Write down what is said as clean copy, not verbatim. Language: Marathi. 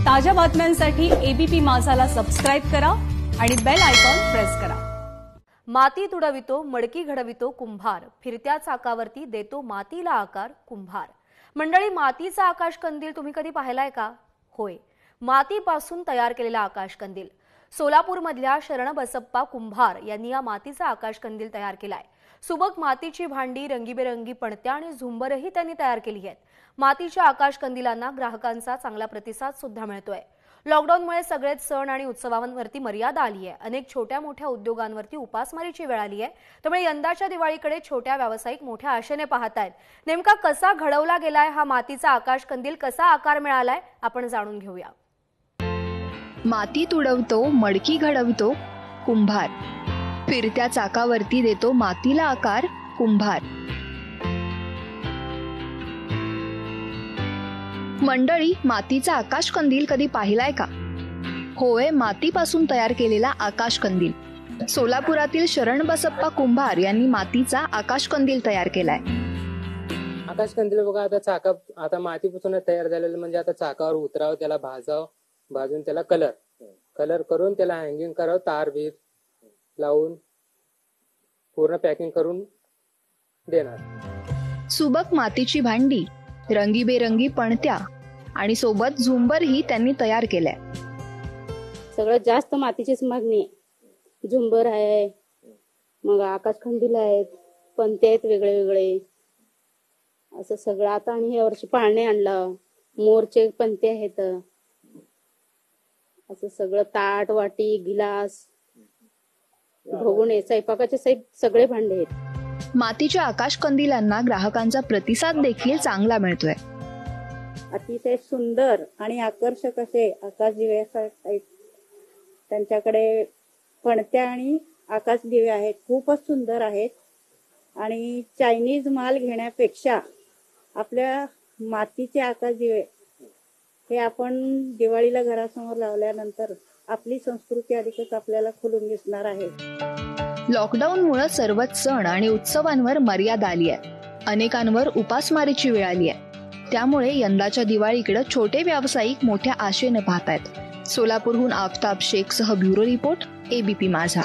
ताज्या बातम्यांसाठी एबीपी माझाला सबस्क्राइब करा आणि बेल आयकॉन प्रेस करा। माती तुडवितो मडकी घडवितो कुंभार, फिरत्या चाकावरती देतो मातीला आकार कुंभार। मंडळी, मातीचा आकाशकंदील तुम्ही कधी पाहिलाय का? होय, मातीपासून तयार केलेला आकाशकंदील। सोलापूरमधल्या शरण बसप्पा कुंभार यांनी या मातीचा आकाशकंदील तयार केलाय। सुबक मातीची भांडी, रंगीबेरंगी पणत्या आणि झुंबरही त्यांनी तयार केली आहेत। मातीच्या आकाशकंदिलांना ग्राहकांचा चांगला प्रतिसाद सुद्धा मिळतोय। लॉकडाऊनमुळे सगळेच सण आणि उत्सवांवरती मर्यादा आली आहे। अनेक छोट्या मोठ्या उद्योगांवरती उपासमारीची वेळ आली आहे। त्यामुळे यंदाच्या दिवाळीकडे छोट्या व्यावसायिक मोठ्या आशेने पाहतायत। नेमका कसा घडवला गेलाय हा मातीचा आकाशकंदील, कसा आकार मिळालाय, आपण जाणून घेऊया। माती तुडवतो मडकी घडवतो कुंभार, फिरत्या चाकावरती देतो मातीला आकार कुंभार। मंडळी, मातीचा आकाशकंदील कधी पाहिलाय का? होय, मातीपासून तयार केलेला आकाशकंदील। सोलापुरातील शरण बसप्पा कुंभार यांनी मातीचा आकाशकंदील तयार केलाय। आकाशकंदील बघा, आता मातीपासून तयार झालेलं, म्हणजे आता चाकावर उतरावं, त्याला भाजून त्याला कलर करून त्याला हँगिंग करावं, तार बीर लावून पूर्ण पॅकिंग करून देणार। सुबक मातीची भांडी, रंगीबेरंगी पणत्या आणि सोबत झुंबरही त्यांनी तयार केलंय। सगळ्यात जास्त मातीचीच मागणी आहे। झुंबर आहे, मग आकाशकंदील आहेत, पणते आहेत वेगळे वेगळे, असं सगळं। आता आणि या वर्षी पाळणे आणलं, मोरचे पणते आहेत, असं सगळं। ताट, वाटी, गिलास, भगोणे, स्वयंपाकाचे सगळे भांडे आहेत। मातीच्या आकाशकंदिलांना ग्राहकांचा प्रतिसाद देखील चांगला मिळतोय। अतिशय सुंदर आणि आकर्षक असे आकाश दिवे आहेत त्यांच्याकडे। पणत्या आणि आकाश दिवे आहेत, खूपच सुंदर आहेत। आणि चायनीज माल घेण्यापेक्षा आपल्या मातीचे आकाश दिवे हे आपण दिवाळीला घरासमोर लावल्यानंतर आपली संस्कृती अधिकच आपल्याला खुलून दिसणार आहे। लॉकडाऊनमुळे सर्वच सण आणि उत्सवांवर मर्यादा आली आहे। अनेकांवर उपासमारीची वेळ आली आहे। त्यामुळे यंदाच्या दिवाळीकडे छोटे व्यावसायिक मोठ्या आशेने पाहतायत। सोलापूरहून आफताब शेखसह ब्युरो रिपोर्ट, एबीपी माझा।